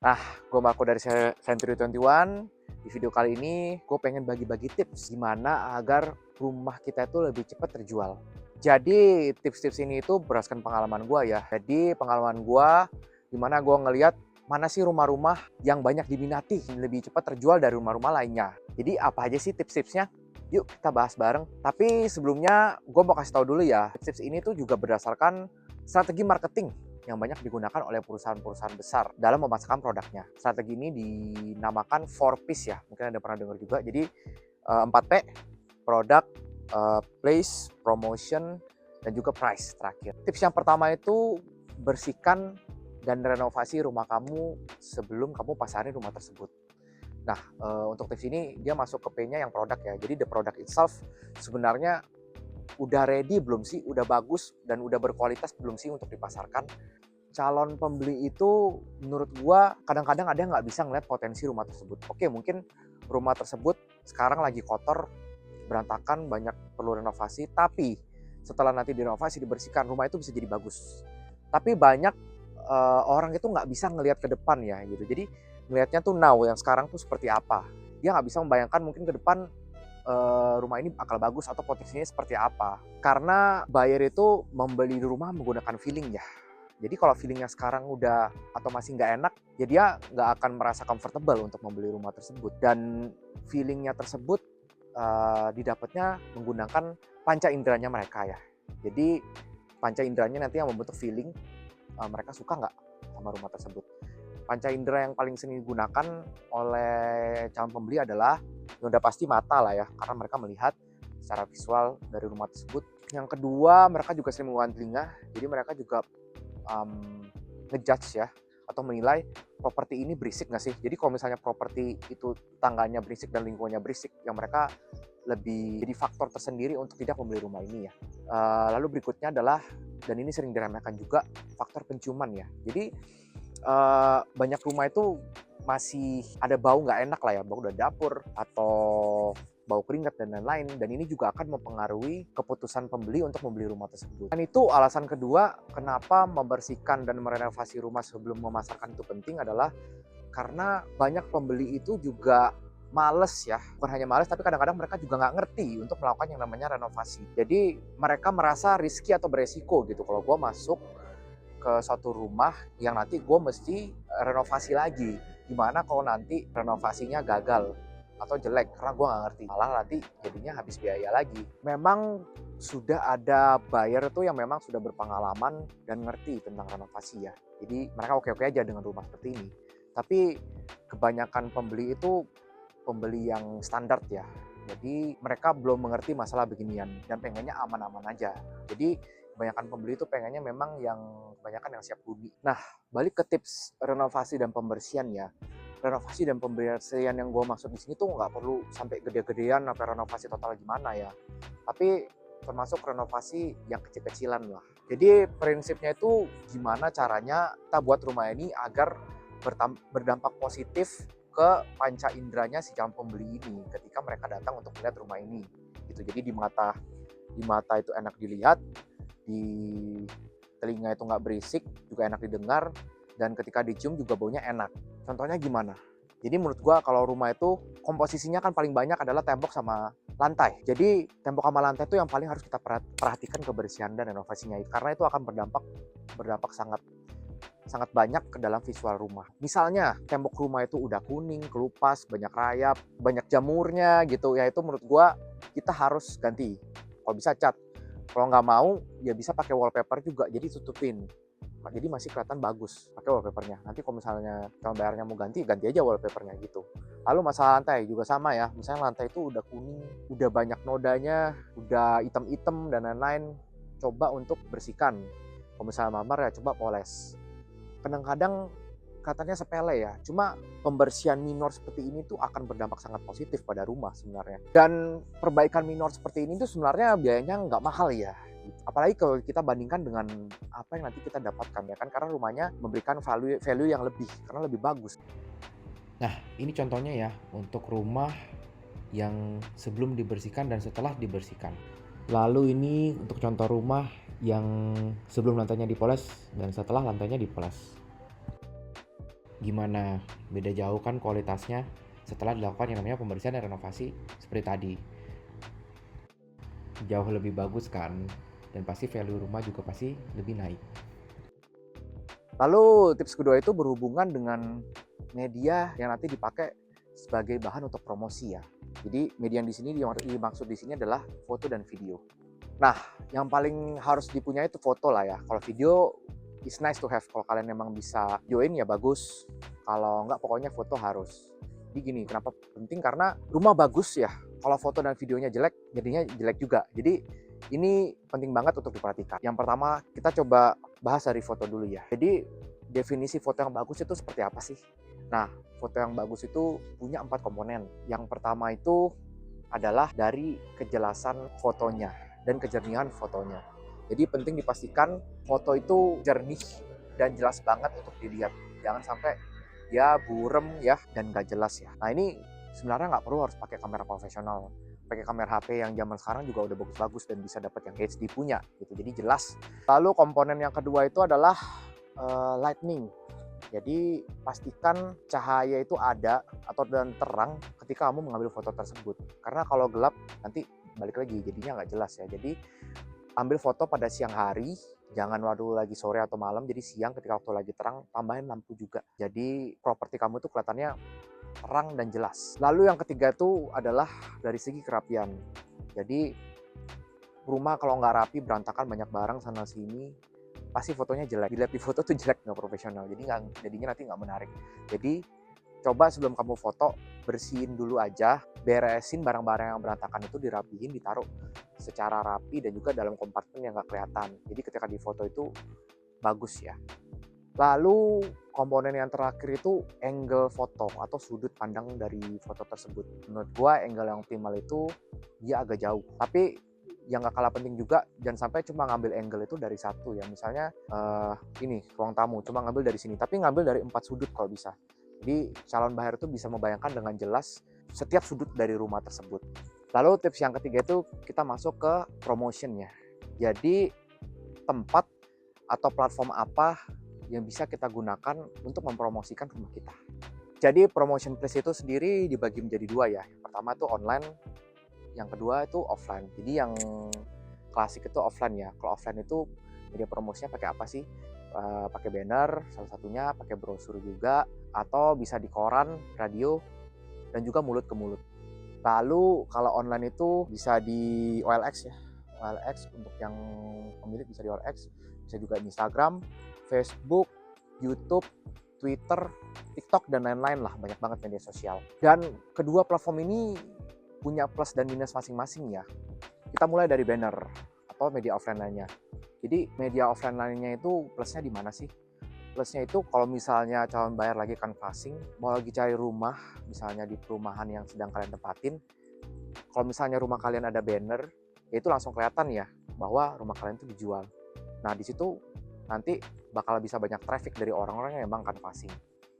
Nah, gue Marco dari Century 21. Di video kali ini, gue pengen bagi-bagi tips gimana agar rumah kita itu lebih cepat terjual. Jadi, tips-tips ini itu berdasarkan pengalaman gue ya. Jadi, pengalaman gue, dimana gue ngeliat mana sih rumah-rumah yang banyak diminati, lebih cepat terjual dari rumah-rumah lainnya. Jadi, apa aja sih tips-tipsnya? Yuk kita bahas bareng. Tapi sebelumnya, gue mau kasih tahu dulu ya, tips ini tuh juga berdasarkan strategi marketing yang banyak digunakan oleh perusahaan-perusahaan besar dalam memasarkan produknya. Strategi ini dinamakan 4Ps ya, mungkin ada pernah dengar juga. Jadi 4P, product, place, promotion, dan juga price terakhir. Tips yang pertama itu bersihkan dan renovasi rumah kamu sebelum kamu pasarin rumah tersebut. Nah, untuk tips ini dia masuk ke P-nya yang produk ya. Jadi the product itself sebenarnya udah ready belum sih? Udah bagus dan udah berkualitas belum sih untuk dipasarkan? Calon pembeli itu menurut gua kadang-kadang ada yang nggak bisa ngeliat potensi rumah tersebut. Oke, mungkin rumah tersebut sekarang lagi kotor, berantakan, banyak perlu renovasi, tapi setelah nanti direnovasi, dibersihkan, rumah itu bisa jadi bagus. Tapi banyak orang itu nggak bisa ngelihat ke depan ya gitu. Jadi ngelihatnya tuh now, yang sekarang tuh seperti apa. Dia nggak bisa membayangkan mungkin ke depan rumah ini bakal bagus atau potensinya seperti apa. Karena buyer itu membeli rumah menggunakan feeling ya. Jadi kalau feelingnya sekarang udah atau masih nggak enak, ya dia nggak akan merasa comfortable untuk membeli rumah tersebut. Dan feelingnya tersebut didapatnya menggunakan panca inderanya mereka ya. Jadi panca inderanya nanti yang membentuk feeling mereka suka nggak sama rumah tersebut. Panca indera yang paling sering digunakan oleh calon pembeli adalah yang udah pasti mata lah ya, karena mereka melihat secara visual dari rumah tersebut. Yang kedua, mereka juga sering menggunakan telinga, jadi mereka juga ngejudge ya, atau menilai properti ini berisik nggak sih. Jadi kalau misalnya properti itu tangganya berisik dan lingkungannya berisik, yang mereka lebih jadi faktor tersendiri untuk tidak membeli rumah ini ya. Lalu berikutnya adalah, dan ini sering diremehkan juga, faktor penciuman ya. Jadi banyak rumah itu masih ada bau nggak enak lah ya, bau dari dapur atau bau keringat dan lain-lain, dan ini juga akan mempengaruhi keputusan pembeli untuk membeli rumah tersebut. Dan itu alasan kedua kenapa membersihkan dan merenovasi rumah sebelum memasarkan itu penting adalah karena banyak pembeli itu juga males ya, bukan hanya males tapi kadang-kadang mereka juga nggak ngerti untuk melakukan yang namanya renovasi. Jadi mereka merasa risky atau beresiko gitu kalau gue masuk ke suatu rumah yang nanti gue mesti renovasi lagi. Gimana kalau nanti renovasinya gagal atau jelek, karena gue nggak ngerti, malah nanti jadinya habis biaya lagi. Memang sudah ada buyer tuh yang memang sudah berpengalaman dan ngerti tentang renovasi ya, jadi mereka oke-oke aja dengan rumah seperti ini. Tapi kebanyakan pembeli itu pembeli yang standar ya, jadi mereka belum mengerti masalah beginian dan pengennya aman-aman aja. Jadi kebanyakan pembeli itu pengennya memang yang kebanyakan yang siap huni. Nah, balik ke tips renovasi dan pembersihan ya. Renovasi dan pembersihan yang gue maksud di sini tuh nggak perlu sampai gede-gedean sampai renovasi total gimana ya. Tapi termasuk renovasi yang kecil-kecilan lah. Jadi prinsipnya itu gimana caranya kita buat rumah ini agar berdampak positif ke panca inderanya si calon pembeli ini ketika mereka datang untuk melihat rumah ini. Gitu. Jadi di mata itu enak dilihat, di telinga itu nggak berisik, juga enak didengar, dan ketika dicium juga baunya enak. Contohnya gimana? Jadi menurut gua kalau rumah itu komposisinya kan paling banyak adalah tembok sama lantai. Jadi tembok sama lantai itu yang paling harus kita perhatikan kebersihan dan renovasinya, karena itu akan berdampak sangat banyak ke dalam visual rumah. Misalnya tembok rumah itu udah kuning, kelupas, banyak rayap, banyak jamurnya gitu, ya itu menurut gua kita harus ganti. Kalau bisa cat. Kalau nggak mau, ya bisa pakai wallpaper juga, jadi tutupin. Jadi masih kelihatan bagus pakai wallpapernya. Nanti kalau misalnya calon bayarnya mau ganti aja wallpapernya gitu. Lalu masalah lantai juga sama ya. Misalnya lantai itu udah kuning, udah banyak nodanya, udah hitam-hitam dan lain-lain. Coba untuk bersihkan. Kalau misalnya mamar ya coba poles. Kadang-kadang katanya sepele ya, cuma pembersihan minor seperti ini tuh akan berdampak sangat positif pada rumah sebenarnya. Dan perbaikan minor seperti ini tuh sebenarnya biayanya nggak mahal ya. Apalagi kalau kita bandingkan dengan apa yang nanti kita dapatkan ya kan, karena rumahnya memberikan value yang lebih, karena lebih bagus. Nah, ini contohnya ya untuk rumah yang sebelum dibersihkan dan setelah dibersihkan. Lalu ini untuk contoh rumah yang sebelum lantainya dipoles dan setelah lantainya dipoles. Gimana? Beda jauh kan kualitasnya setelah dilakukan yang namanya pembersihan dan renovasi seperti tadi. Jauh lebih bagus kan? Dan pasti value rumah juga pasti lebih naik. Lalu tips kedua itu berhubungan dengan media yang nanti dipakai sebagai bahan untuk promosi ya. Jadi media yang di sini dimaksud di sini adalah foto dan video. Nah, yang paling harus dipunyai itu foto lah ya. Kalau video is nice to have. Kalau kalian memang bisa join ya bagus. Kalau enggak pokoknya foto harus. Jadi gini, kenapa penting? Karena rumah bagus ya. Kalau foto dan videonya jelek, jadinya jelek juga. Jadi ini penting banget untuk diperhatikan. Yang pertama, kita coba bahas dari foto dulu ya. Jadi definisi foto yang bagus itu seperti apa sih? Nah, foto yang bagus itu punya 4 komponen. Yang pertama itu adalah dari kejelasan fotonya dan kejernihan fotonya. Jadi penting dipastikan foto itu jernih dan jelas banget untuk dilihat. Jangan sampai ya burem ya dan gak jelas ya. Nah ini sebenarnya nggak perlu harus pakai kamera profesional. Pakai kamera HP yang zaman sekarang juga udah bagus-bagus dan bisa dapat yang HD punya gitu. Jadi jelas. Lalu komponen yang kedua itu adalah lightning. Jadi pastikan cahaya itu ada atau dan terang ketika kamu mengambil foto tersebut. Karena kalau gelap nanti balik lagi jadinya nggak jelas ya. Jadi ambil foto pada siang hari, jangan waktu lagi sore atau malam. Jadi siang ketika waktu lagi terang, tambahin lampu juga. Jadi properti kamu itu kelihatannya terang dan jelas. Lalu yang ketiga itu adalah dari segi kerapian. Jadi rumah kalau nggak rapi, berantakan, banyak barang sana sini, pasti fotonya jelek. Dilihat di foto tuh jelek, nggak profesional. Jadinya nanti nggak menarik. Jadi coba sebelum kamu foto, bersihin dulu aja, beresin barang-barang yang berantakan itu, dirapihin, ditaruh secara rapi dan juga dalam kompartemen yang nggak kelihatan. Jadi ketika di foto itu bagus ya. Lalu komponen yang terakhir itu angle foto atau sudut pandang dari foto tersebut. Menurut gua angle yang optimal itu dia agak jauh. Tapi yang gak kalah penting juga, jangan sampai cuma ngambil angle itu dari satu ya. Misalnya ini ruang tamu, cuma ngambil dari sini. Tapi ngambil dari 4 sudut kalau bisa. Jadi calon buyer itu bisa membayangkan dengan jelas setiap sudut dari rumah tersebut. Lalu tips yang ketiga itu kita masuk ke promotionnya. Jadi tempat atau platform apa yang bisa kita gunakan untuk mempromosikan rumah kita. Jadi promotion place itu sendiri dibagi menjadi 2 ya. Yang pertama itu online, yang kedua itu offline. Jadi yang klasik itu offline ya. Kalau offline itu media promosinya pakai apa sih? Pakai banner, salah satunya pakai brosur juga, atau bisa di koran, radio, dan juga mulut ke mulut. Lalu kalau online itu bisa di OLX ya. OLX untuk yang pemilik bisa di OLX, bisa juga di Instagram, Facebook, YouTube, Twitter, TikTok, dan lain-lain lah. Banyak banget media sosial. Dan kedua platform ini punya plus dan minus masing-masing ya. Kita mulai dari banner atau media offline lainnya. Jadi media offline lainnya itu plusnya di mana sih? Plusnya itu kalau misalnya calon buyer lagi canvassing, mau lagi cari rumah, misalnya di perumahan yang sedang kalian tempatin, kalau misalnya rumah kalian ada banner, ya itu langsung kelihatan ya bahwa rumah kalian itu dijual. Nah di situ nanti bakal bisa banyak traffic dari orang-orang yang emang canvassing.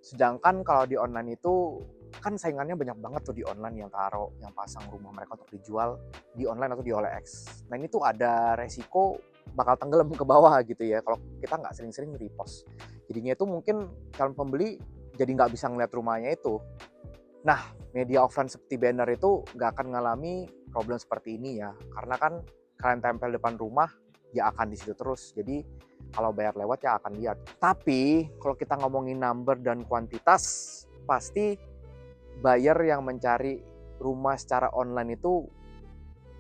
Sedangkan kalau di online itu kan saingannya banyak banget tuh di online yang yang pasang rumah mereka untuk dijual di online atau di OLX. Nah ini tuh ada resiko bakal tenggelam ke bawah gitu ya kalau kita nggak sering-sering repost. Jadinya itu mungkin calon pembeli jadi nggak bisa ngeliat rumahnya itu. Nah media offline seperti banner itu nggak akan mengalami problem seperti ini ya, karena kan kalian tempel depan rumah ya akan di situ terus. Jadi kalau bayar lewat ya akan lihat. Tapi kalau kita ngomongin number dan kuantitas, pasti buyer yang mencari rumah secara online itu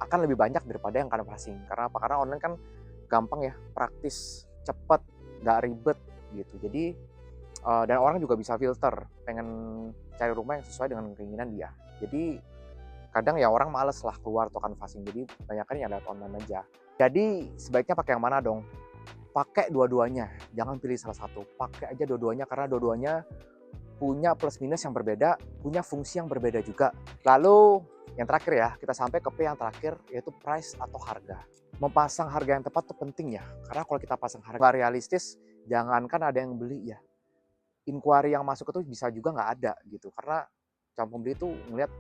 akan lebih banyak daripada yang canvassing. Karena apa? Karena online kan gampang ya, praktis, cepat, nggak ribet gitu. Jadi dan orang juga bisa filter, pengen cari rumah yang sesuai dengan keinginan dia. Jadi kadang ya orang males lah keluar atau canvassing. Jadi banyakkan yang lewat online aja. Jadi sebaiknya pakai yang mana dong? Pakai dua-duanya, jangan pilih salah satu. Pakai aja dua-duanya karena dua-duanya punya plus minus yang berbeda, punya fungsi yang berbeda juga. Lalu yang terakhir ya, kita sampai ke P yang terakhir, yaitu price atau harga. Mempasang harga yang tepat itu penting ya, karena kalau kita pasang harga realistis, jangankan ada yang beli ya, inquiry yang masuk itu bisa juga nggak ada gitu, karena calon pembeli itu ngelihat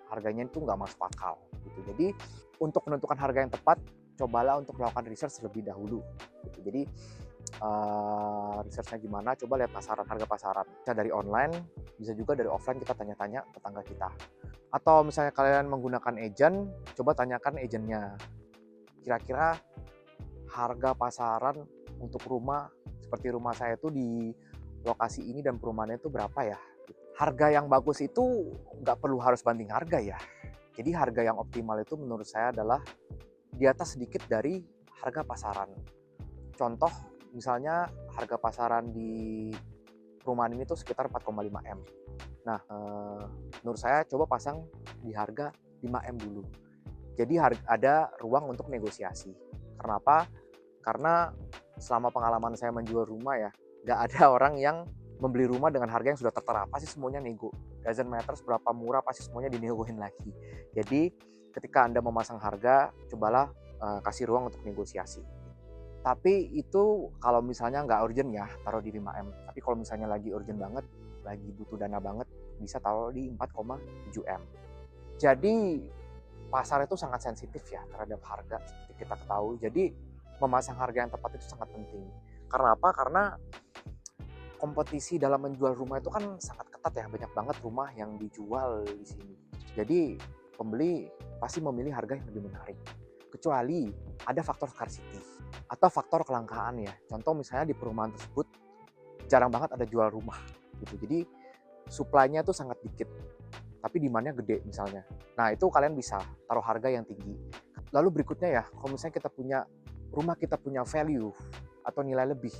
harganya itu nggak masuk akal gitu. Jadi untuk menentukan harga yang tepat, cobalah untuk melakukan research terlebih dahulu gitu. Jadi research-nya gimana, coba lihat pasaran, harga pasaran. Bisa dari online, bisa juga dari offline kita tanya-tanya tetangga kita. Atau misalnya kalian menggunakan agent, coba tanyakan agentnya. Kira-kira harga pasaran untuk rumah, seperti rumah saya itu di lokasi ini dan perumahannya itu berapa ya? Harga yang bagus itu nggak perlu harus banding harga ya. Jadi harga yang optimal itu menurut saya adalah di atas sedikit dari harga pasaran. Contoh, misalnya harga pasaran di perumahan ini tuh sekitar 4,5 M. Nah, menurut saya coba pasang di harga 5 M dulu. Jadi ada ruang untuk negosiasi. Kenapa? Karena selama pengalaman saya menjual rumah ya, nggak ada orang yang membeli rumah dengan harga yang sudah tertera. Pasti semuanya nego. Doesn't matter seberapa murah, pasti semuanya dinegoin lagi. Jadi ketika Anda memasang harga, cobalah kasih ruang untuk negosiasi. Tapi itu kalau misalnya nggak urgent ya, taruh di 5M. Tapi kalau misalnya lagi urgent banget, lagi butuh dana banget, bisa taruh di 4,7M. Jadi pasar itu sangat sensitif ya terhadap harga seperti kita ketahui. Jadi memasang harga yang tepat itu sangat penting. Karena apa? Karena kompetisi dalam menjual rumah itu kan sangat ketat ya, banyak banget rumah yang dijual di sini. Jadi pembeli pasti memilih harga yang lebih menarik. Kecuali ada faktor scarcity atau faktor kelangkaan ya. Contoh misalnya di perumahan tersebut jarang banget ada jual rumah gitu. Jadi supply-nya tuh sangat dikit, tapi demand-nya gede misalnya. Nah itu kalian bisa taruh harga yang tinggi. Lalu berikutnya ya, kalau misalnya kita punya rumah, kita punya value atau nilai lebih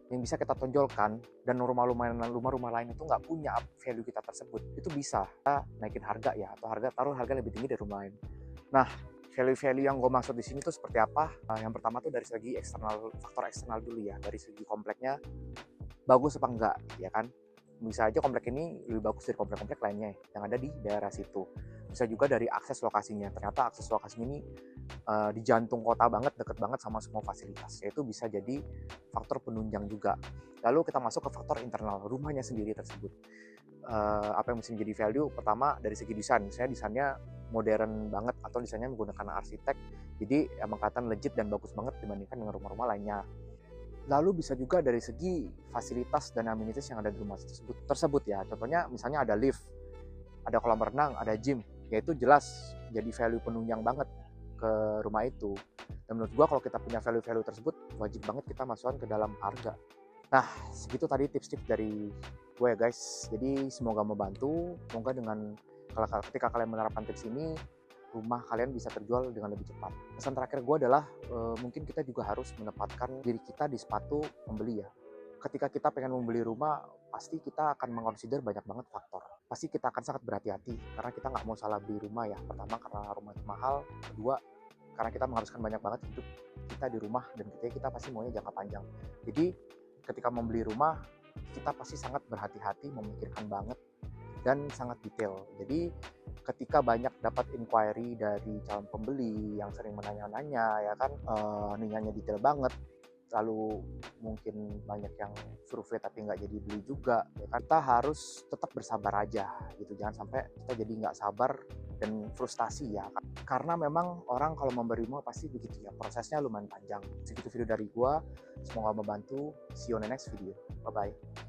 yang bisa kita tonjolkan, dan rumah-rumah lain itu nggak punya value kita tersebut, itu bisa kita naikin harga ya, atau taruh harga lebih tinggi dari rumah lain. Nah, value-value yang gue maksud di sini tuh seperti apa? Yang pertama tuh dari segi eksternal, faktor eksternal dulu ya, dari segi kompleknya bagus apa enggak, ya kan? Bisa aja komplek ini lebih bagus dari komplek-komplek lainnya yang ada di daerah situ. Bisa juga dari akses lokasinya. Ternyata akses lokasinya ini di jantung kota banget, deket banget sama semua fasilitas. Itu bisa jadi faktor penunjang juga. Lalu kita masuk ke faktor internal, rumahnya sendiri tersebut. Apa yang mesti menjadi value? Pertama dari segi desain. Misalnya desainnya modern banget atau desainnya menggunakan arsitek. Jadi emang kelihatan legit dan bagus banget dibandingkan dengan rumah-rumah lainnya. Lalu bisa juga dari segi fasilitas dan amenities yang ada di rumah tersebut ya. Contohnya misalnya ada lift, ada kolam renang, ada gym. Ya itu jelas jadi value penunjang banget ke rumah itu. Dan menurut gua kalau kita punya value-value tersebut, wajib banget kita masukkan ke dalam harga. Nah, segitu tadi tips-tips dari gue ya guys. Jadi semoga membantu. Semoga dengan ketika kalian menerapkan tips ini, rumah kalian bisa terjual dengan lebih cepat. Pesan terakhir gue adalah mungkin kita juga harus menempatkan diri kita di sepatu pembeli ya. Ketika kita pengen membeli rumah, pasti kita akan mengconsider banyak banget faktor. Pasti kita akan sangat berhati-hati karena kita nggak mau salah beli rumah ya. Pertama karena rumah itu mahal, kedua karena kita mengharuskan banyak banget hidup kita di rumah dan kita pasti maunya jangka panjang. Jadi ketika membeli rumah, kita pasti sangat berhati-hati, memikirkan banget dan sangat detail. Jadi ketika banyak dapat inquiry dari calon pembeli yang sering menanya-nanya ya kan, nanya detail banget, lalu mungkin banyak yang survei tapi nggak jadi beli juga ya kan, kita harus tetap bersabar aja gitu, jangan sampai kita jadi nggak sabar dan frustasi ya, karena memang orang kalau memberi rumah pasti begitu ya, prosesnya lumayan panjang. Segitu video dari gua, semoga membantu. See you on the next video, bye bye.